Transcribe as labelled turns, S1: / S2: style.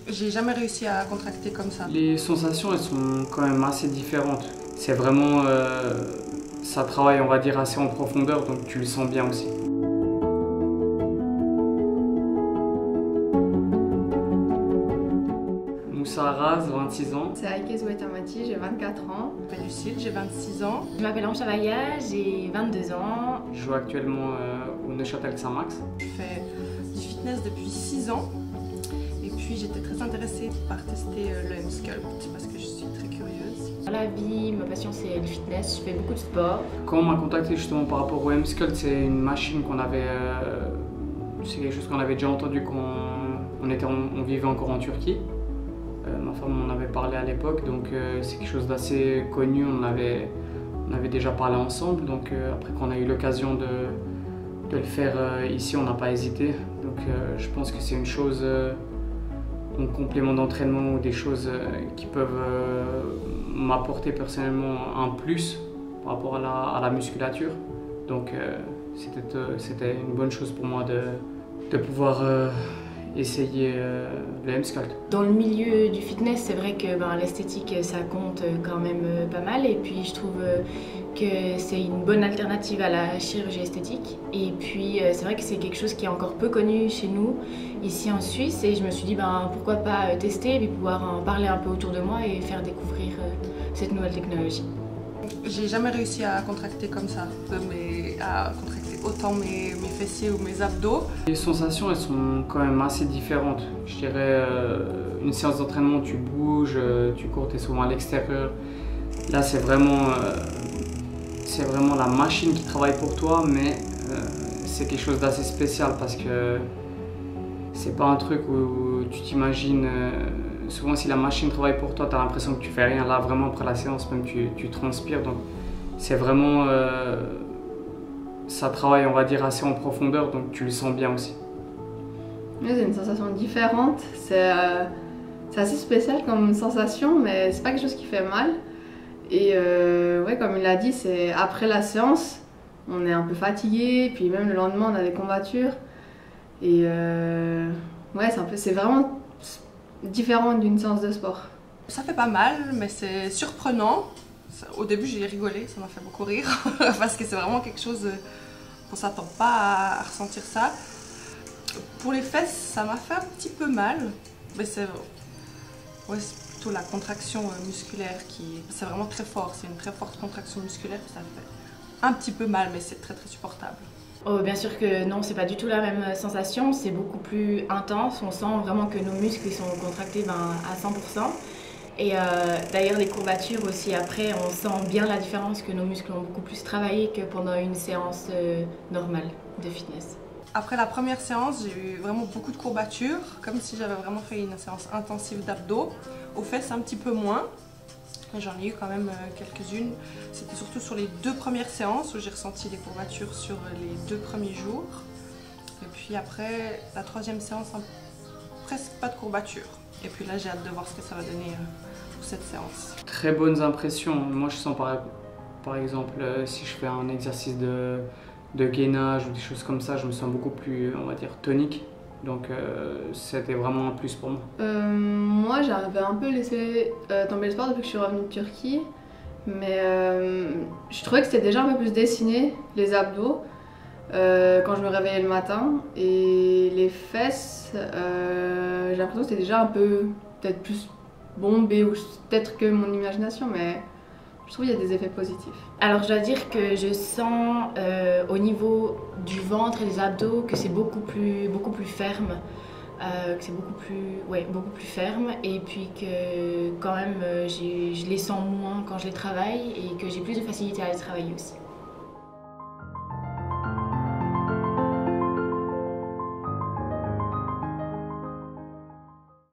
S1: J'ai jamais réussi à contracter comme ça.
S2: Les sensations, elles sont quand même assez différentes. C'est vraiment, ça travaille, on va dire, assez en profondeur, donc tu le sens bien aussi. Moussa Raz, 26 ans.
S3: C'est Aïkez Ouettamati, j'ai 24 ans.
S1: Je m'appelle Lucille, j'ai 26 ans.
S4: Je m'appelle Ange Chavaya, j'ai 22 ans.
S2: Je joue actuellement au Neuchâtel Saint-Max.
S1: Je fais du fitness depuis 6 ans. Et puis j'étais très intéressée par tester le M-Sculpt parce que je suis très curieuse.
S4: Dans la vie, ma passion c'est le fitness, je fais beaucoup de sport.
S2: Quand on m'a contacté justement par rapport au M-Sculpt, c'est une machine qu'on avait... c'est quelque chose qu'on avait déjà entendu quand on vivait encore en Turquie. Ma femme en avait parlé à l'époque, donc c'est quelque chose d'assez connu, on avait déjà parlé ensemble. Donc après qu'on a eu l'occasion de le faire ici, on n'a pas hésité. Donc je pense que c'est une chose, un complément d'entraînement ou des choses qui peuvent m'apporter personnellement un plus par rapport à la musculature. Donc c'était une bonne chose pour moi de pouvoir essayer le M-Sculpt.
S4: Dans le milieu du fitness, c'est vrai que l'esthétique ça compte quand même pas mal, et puis je trouve que c'est une bonne alternative à la chirurgie esthétique. Et puis c'est vrai que c'est quelque chose qui est encore peu connu chez nous ici en Suisse, et je me suis dit pourquoi pas tester et puis pouvoir en parler un peu autour de moi et faire découvrir cette nouvelle technologie.
S1: J'ai jamais réussi à contracter comme ça, à contracter autant mes fessiers ou mes abdos.
S2: Les sensations, elles sont quand même assez différentes. Je dirais, une séance d'entraînement, tu bouges, tu cours, tu es souvent à l'extérieur. Là, c'est vraiment la machine qui travaille pour toi, mais c'est quelque chose d'assez spécial parce que c'est pas un truc où tu t'imagines... souvent, si la machine travaille pour toi, tu as l'impression que tu fais rien. Là, vraiment, après la séance, même tu transpires. Donc, c'est vraiment... ça travaille, on va dire, assez en profondeur, donc tu le sens bien aussi.
S3: Oui, c'est une sensation différente. C'est assez spécial comme sensation, mais c'est pas quelque chose qui fait mal. Et ouais, comme il l'a dit, c'est après la séance, on est un peu fatigué, puis même le lendemain, on a des courbatures. Et ouais, c'est vraiment différent d'une séance de sport.
S1: Ça fait pas mal, mais c'est surprenant. Au début, j'ai rigolé, ça m'a fait beaucoup rire, parce que c'est vraiment quelque chose qu'on s'attend pas à ressentir ça. Pour les fesses, ça m'a fait un petit peu mal, mais c'est plutôt la contraction musculaire c'est vraiment très fort, c'est une très forte contraction musculaire, ça fait un petit peu mal, mais c'est très supportable.
S4: Oh, bien sûr que non, c'est pas du tout la même sensation, c'est beaucoup plus intense, on sent vraiment que nos muscles sont contractés à 100%. Et d'ailleurs les courbatures aussi, après on sent bien la différence, que nos muscles ont beaucoup plus travaillé que pendant une séance normale de fitness. Après la première séance, j'ai eu vraiment beaucoup de courbatures, comme si j'avais vraiment fait une séance intensive d'abdos. Aux fesses un petit peu moins, j'en ai eu quand même quelques-unes. C'était surtout sur les 2 premières séances où j'ai ressenti des courbatures sur les 2 premiers jours. Et puis après la 3e séance, presque pas de courbatures. Et puis là, j'ai hâte de voir ce que ça va donner pour cette séance.
S2: Très bonnes impressions. Moi, je sens par exemple, si je fais un exercice de gainage ou des choses comme ça, je me sens beaucoup plus, on va dire, tonique. Donc, c'était vraiment un plus pour moi.
S3: Moi, j'avais un peu laissé tomber le sport depuis que je suis revenue de Turquie. Mais je trouvais que c'était déjà un peu plus dessiné, les abdos, quand je me réveillais le matin. Et les fesses, j'ai l'impression que c'était déjà un peu, peut-être plus bombé, ou peut-être que mon imagination, mais je trouve qu'il y a des effets positifs.
S4: Alors je dois dire que je sens au niveau du ventre et des abdos que c'est beaucoup plus ferme, que c'est beaucoup plus ferme, et puis que quand même je les sens moins quand je les travaille, et que j'ai plus de facilité à les travailler aussi.